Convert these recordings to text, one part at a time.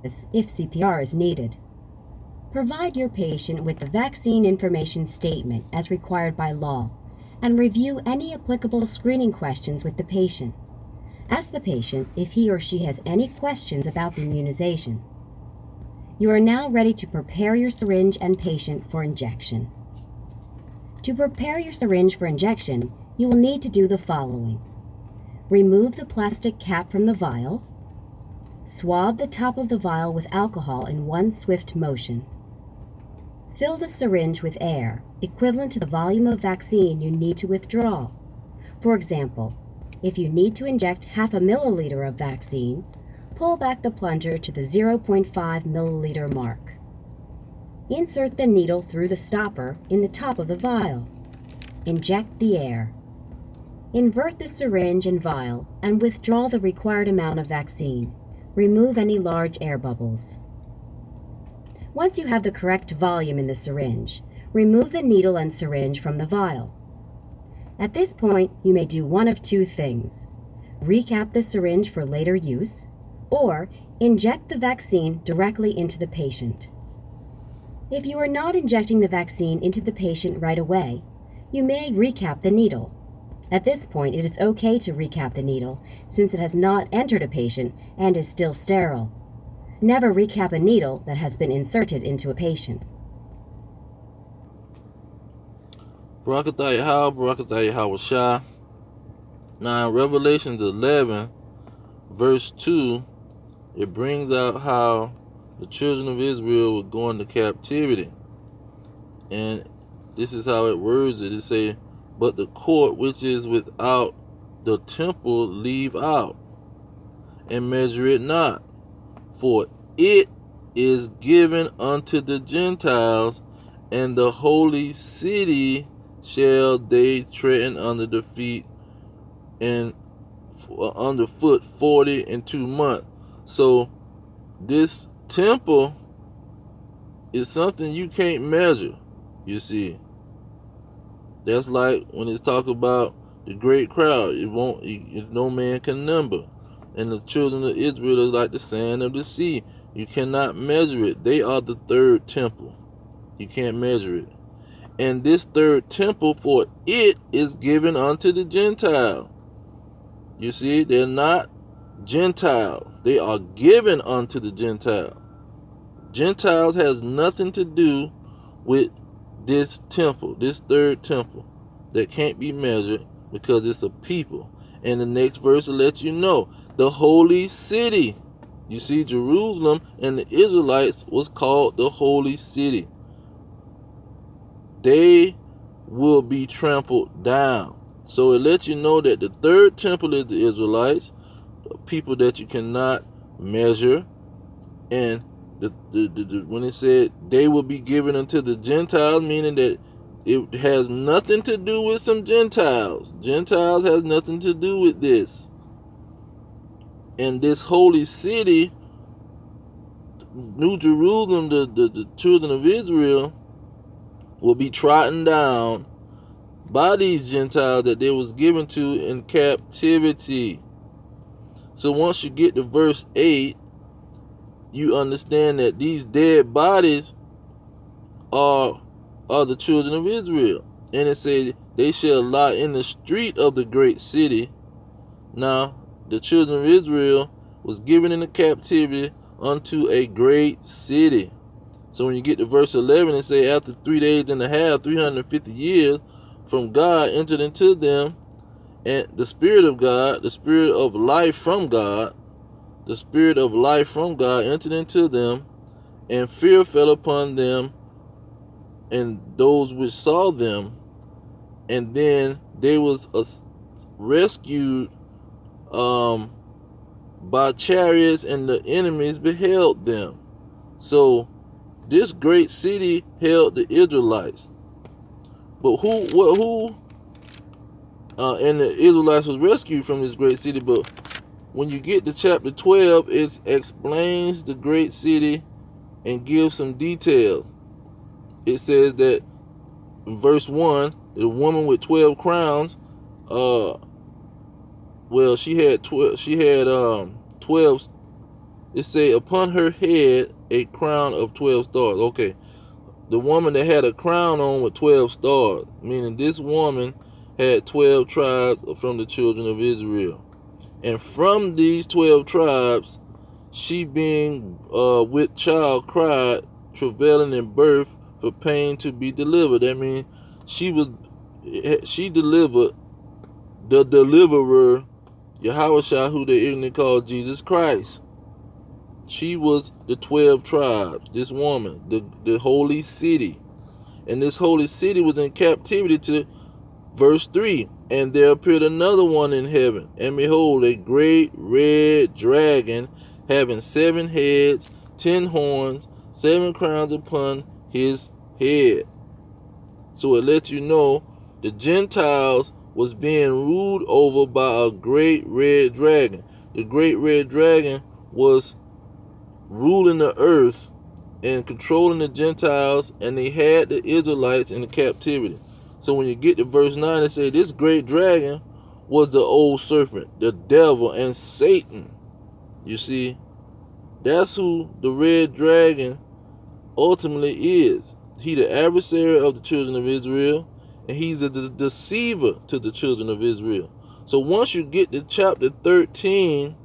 if CPR is needed. Provide your patient with the vaccine information statement as required by law, and review any applicable screening questions with the patient. Ask the patient if he or she has any questions about the immunization. You are now ready to prepare your syringe and patient for injection. To prepare your syringe for injection, you will need to do the following. Remove the plastic cap from the vial. Swab the top of the vial with alcohol in one swift motion. Fill the syringe with air, equivalent to the volume of vaccine you need to withdraw. For example, if you need to inject half a milliliter of vaccine, pull back the plunger to the 0.5 milliliter mark. Insert the needle through the stopper in the top of the vial. Inject the air. Invert the syringe and vial and withdraw the required amount of vaccine. Remove any large air bubbles. Once you have the correct volume in the syringe, remove the needle and syringe from the vial. At this point, you may do one of two things. Recap the syringe for later use, or inject the vaccine directly into the patient. If you are not injecting the vaccine into the patient right away, you may recap the needle. At this point, it is okay to recap the needle since it has not entered a patient and is still sterile. Never recap a needle that has been inserted into a patient. Barakatah Hawashah. Now in Revelations 11, verse 2, it brings out how the children of Israel were going to captivity. And this is how it words it. It say, but the court which is without the temple leave out, and measure it not. For it is given unto the Gentiles, and the holy city shall they tread under the feet and underfoot 42 months. So this temple is something you can't measure, you see. That's like when it's talk about the great crowd. No man can number. And the children of Israel is like the sand of the sea. You cannot measure it. They are the third temple. You can't measure it. And this third temple, for it is given unto the Gentile. You see, they're not Gentile. They are given unto the Gentile. Gentiles has nothing to do with this temple, this third temple that can't be measured because it's a people. And the next verse will let you know. The holy city. You see, Jerusalem and the Israelites was called the holy city. They will be trampled down. So it lets you know that the third temple is the Israelites, the people that you cannot measure. And when it said they will be given unto the Gentiles, meaning that it has nothing to do with some Gentiles. Gentiles has nothing to do with this. And this holy city, New Jerusalem, the children of Israel, will be trodden down by these Gentiles that they was given to in captivity. So once you get to verse 8, you understand that these dead bodies are the children of Israel. And it says, they shall lie in the street of the great city. Now, the children of Israel was given into captivity unto a great city. So when you get to verse 11, it say, after 3 days and a half, 350 years, from God entered into them, and the Spirit of God, the Spirit of life from God, the Spirit of life from God entered into them, and fear fell upon them and those which saw them, and then they was rescued by chariots, and the enemies beheld them. So this great city held the Israelites. But who and the Israelites was rescued from this great city. But when you get to chapter 12, it explains the great city and gives some details. It says that in verse 1, the woman with 12 crowns, she had 12 It say, upon her head a crown of 12 stars. Okay, the woman that had a crown on with 12 stars, meaning this woman had 12 tribes from the children of Israel. And from these 12 tribes, she being with child cried, travailing in birth for pain to be delivered. That means she delivered the deliverer, Yahushua, who they ignorantly call Jesus Christ. She was the 12 tribes, this woman, the holy city. And this holy city was in captivity to verse 3. And there appeared another one in heaven, and behold, a great red dragon, having 7 heads, 10 horns, 7 crowns upon his head. So it lets you know the Gentiles was being ruled over by a great red dragon. The great red dragon was ruling the earth and controlling the Gentiles, and they had the Israelites in the captivity. So when you get to verse 9, it says this great dragon was the old serpent, the devil, and Satan. You see, that's who the red dragon ultimately is. He the adversary of the children of Israel, and he's the deceiver to the children of Israel. So once you get to chapter 13,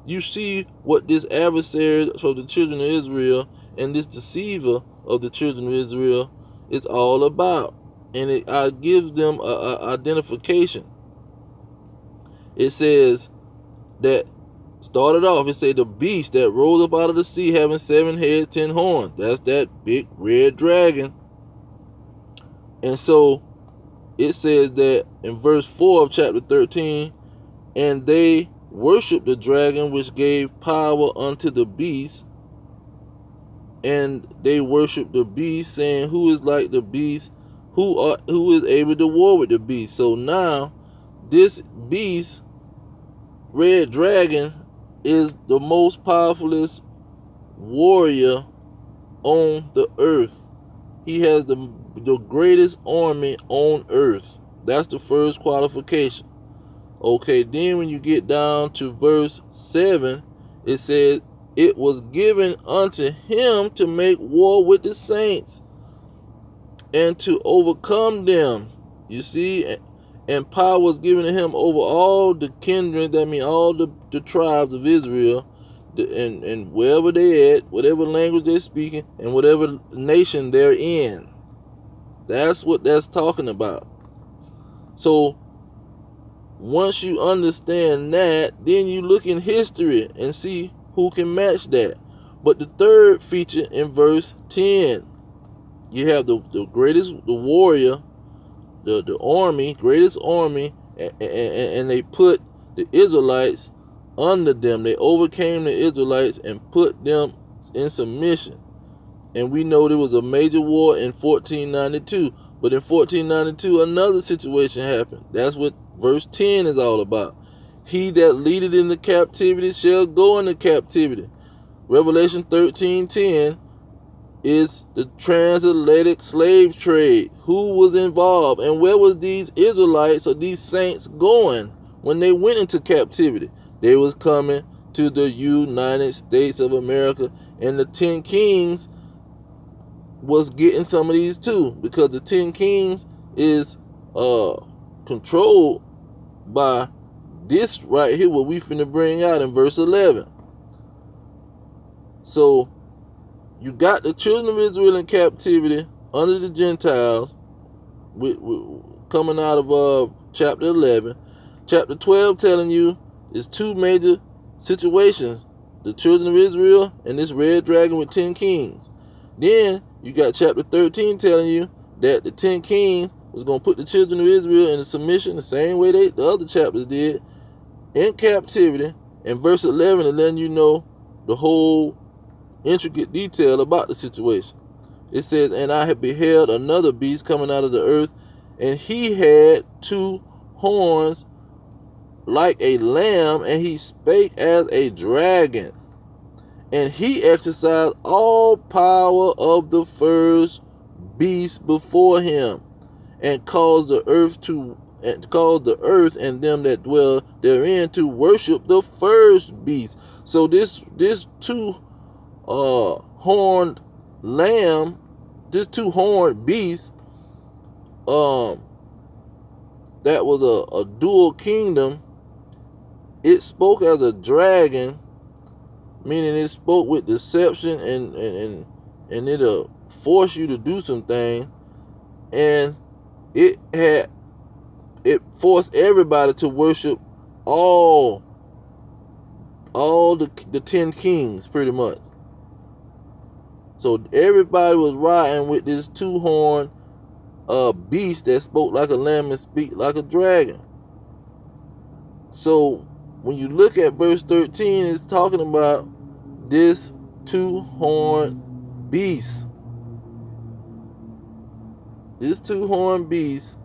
you see what this adversary of the children of Israel and this deceiver of the children of Israel is all about. And it gives them a identification. It says that, started off, it said the beast that rose up out of the sea having 7 heads, 10 horns. That's that big red dragon. And so it says that in verse 4 of chapter 13, and they worshiped the dragon which gave power unto the beast, and they worshiped the beast, saying, who is like the beast, who is able to war with the beast. So now this beast, red dragon, is the most powerfulest warrior on the earth. He has the greatest army on earth. That's the first qualification. Okay, then when you get down to verse 7, it says, it was given unto him to make war with the saints and to overcome them. You see, and power was given to him over all the kindred, that means all the tribes of Israel, and wherever they at, whatever language they're speaking, and whatever nation they're in. That's what that's talking about. So once you understand that, then you look in history and see who can match that. But the third feature in verse 10, you have the greatest, the warrior, the army, greatest army, and they put the Israelites under them. They overcame the Israelites and put them in submission. And we know there was a major war in 1492. But in 1492, another situation happened. That's what verse 10 is all about. He that leadeth in the captivity shall go into captivity. Revelation 13:10 is the transatlantic slave trade. Who was involved? And where was these Israelites or these saints going when they went into captivity? They was coming to the United States of America, and the 10 kings was getting some of these too, because the 10 kings is controlled by this right here, what we finna bring out in verse 11. So you got the children of Israel in captivity under the Gentiles, coming out of chapter 11. Chapter 12 telling you is 2 major situations: the children of Israel and this red dragon with 10 kings. Then you got chapter 13 telling you that the 10 kings was going to put the children of Israel in submission the same way the other chapters did, in captivity. And verse 11 is letting you know the whole intricate detail about the situation. It says, and I have beheld another beast coming out of the earth, and he had 2 horns like a lamb, and he spake as a dragon. And he exercised all power of the first beast before him, and caused the earth to and caused the earth and them that dwell therein to worship the first beast. So this two horned lamb, this two horned beast, that was a dual kingdom. It spoke as a dragon, meaning it spoke with deception and it'll force you to do some things, and it forced everybody to worship all the 10 kings pretty much. So everybody was riding with this two-horned beast that spoke like a lamb and speak like a dragon. So when you look at verse 13, it's talking about this two-horned beast. This two-horned beast,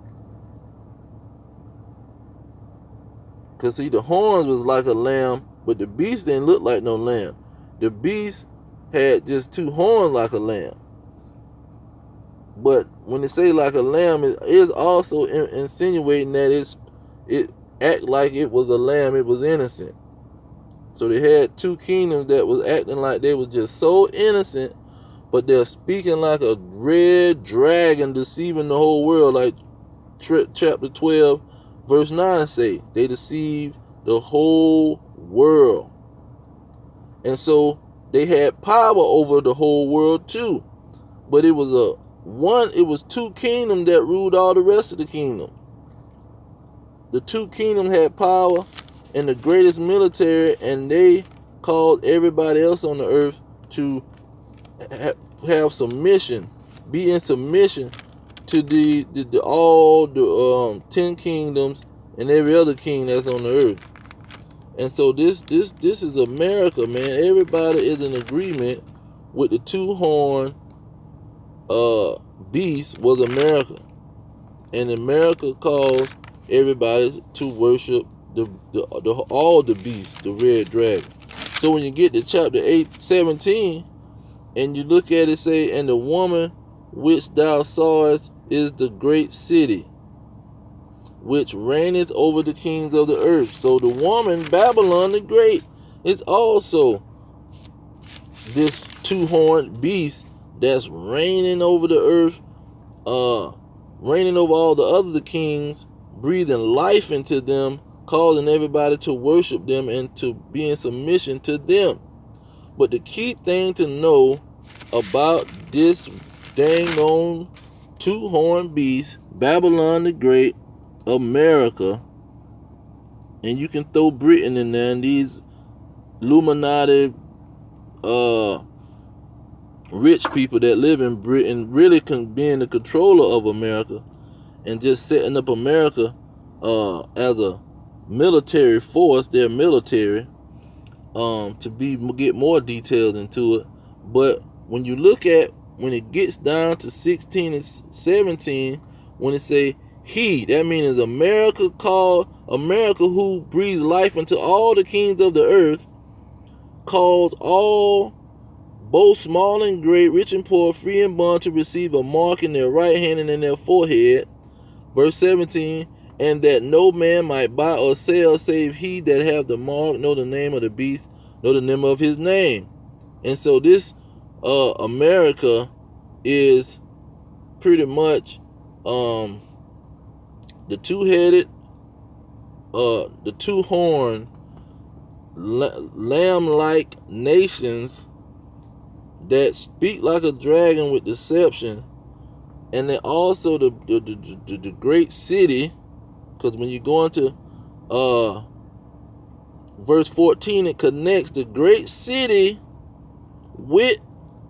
because see, the horns was like a lamb, but the beast didn't look like no lamb. The beast had just two horns like a lamb. But when they say like a lamb, it is also insinuating that it act like it was a lamb, it was innocent. So they had two kingdoms that was acting like they was just so innocent, but they're speaking like a red dragon, deceiving the whole world, like chapter 12 verse 9 say. They deceived the whole world. And so they had power over the whole world too. But it was two kingdoms that ruled all the rest of the kingdom. The two kingdoms had power and the greatest military, and they called everybody else on the earth to have submission, be in submission to all the 10 kingdoms and every other king that's on the earth. And so this is America, man. Everybody is in agreement with the two-horned beast was America. And America calls everybody to worship all the beasts, the red dragon. So when you get to chapter 8:17, and you look at it, say, and the woman which thou sawest is the great city, which reigneth over the kings of the earth. So the woman, Babylon the Great, is also this two-horned beast that's reigning over the earth, reigning over all the other kings, breathing life into them, causing everybody to worship them and to be in submission to them. But the key thing to know about this dang on two-horned beast, Babylon the Great, America, and you can throw Britain in there, and these Illuminati rich people that live in Britain really can be in the controller of America and just setting up America as a military force, their military, to get more details into it. But when you look at, when it gets down to 16 and 17, when it say he, that means America, called America, who breathes life into all the kings of the earth, calls all, both small and great, rich and poor, free and bond, to receive a mark in their right hand and in their forehead. Verse 17, and that no man might buy or sell save he that have the mark, know the name of the beast, know the name of his name. And so this America is pretty much the two-headed, the two-horned, lamb-like nations that speak like a dragon with deception. And then also the great city, because when you go into verse 14, it connects the great city with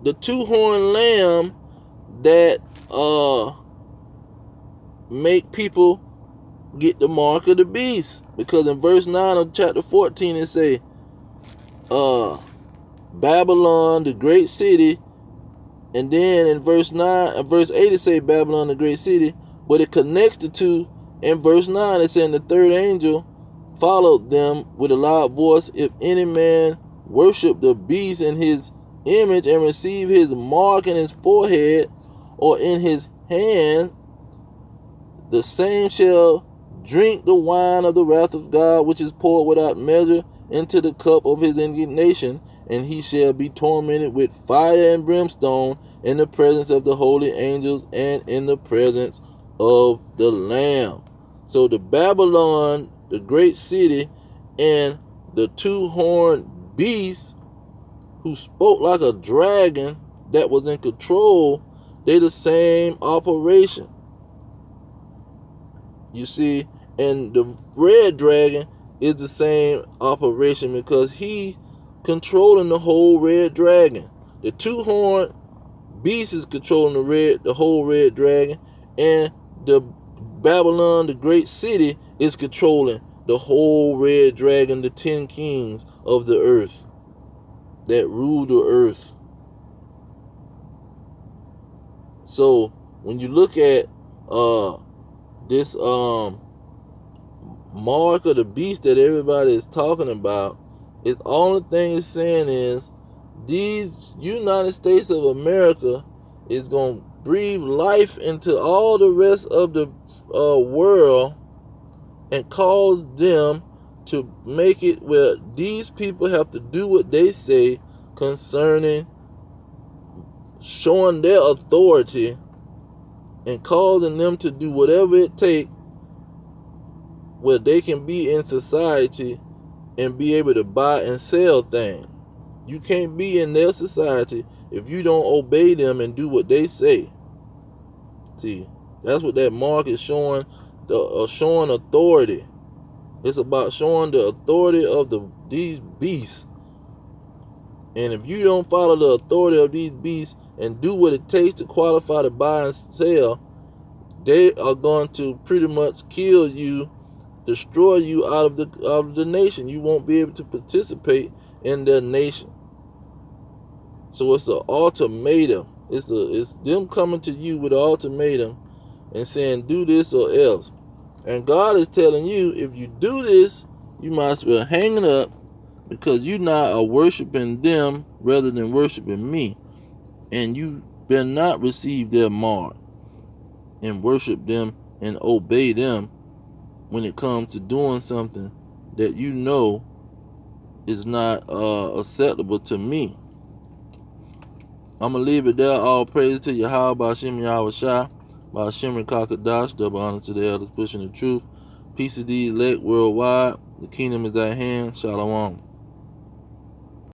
the two-horned lamb that make people get the mark of the beast. Because in verse 9 of chapter 14 it say Babylon the great city, and then in verse 8 it say Babylon the great city, but it connects the two. In verse 9 it said, the third angel followed them with a loud voice, if any man worship the beast in his image and receive his mark in his forehead or in his hand, the same shall drink the wine of the wrath of God, which is poured without measure into the cup of his indignation, and he shall be tormented with fire and brimstone in the presence of the holy angels and in the presence of the Lamb. So the Babylon, the great city, and the two-horned beast who spoke like a dragon that was in control, they the same operation. You see, and the red dragon is the same operation because he controlling the whole red dragon. The two-horned beast is controlling the whole red dragon, and the Babylon, the great city, is controlling the whole red dragon, the 10 kings of the earth that rule the earth. So when you look at this mark of the beast that everybody is talking about, it's only thing it's saying is these United States of America is going to breathe life into all the rest of the world and cause them to make it where these people have to do what they say concerning showing their authority and causing them to do whatever it takes where they can be in society and be able to buy and sell things. You can't be in their society if you don't obey them and do what they say. See, that's what that mark is showing, showing authority. It's about showing the authority of these beasts. And if you don't follow the authority of these beasts and do what it takes to qualify to buy and sell, they are going to pretty much kill you, destroy you out of the nation. You won't be able to participate in their nation. So it's an ultimatum. It's them coming to you with an ultimatum and saying, do this or else. And God is telling you, if you do this, you might as well hang it up, because you now are worshiping them rather than worshiping me. And you better not receive their mark and worship them and obey them when it comes to doing something that you know is not acceptable to me. I'm going to leave it there. All praise to Yahweh, Ba'ashem Yahweh Shai, Ba'ashem Kakadash, double honor to the elders pushing the truth. Peace is the elect worldwide. The kingdom is at hand. Shalom.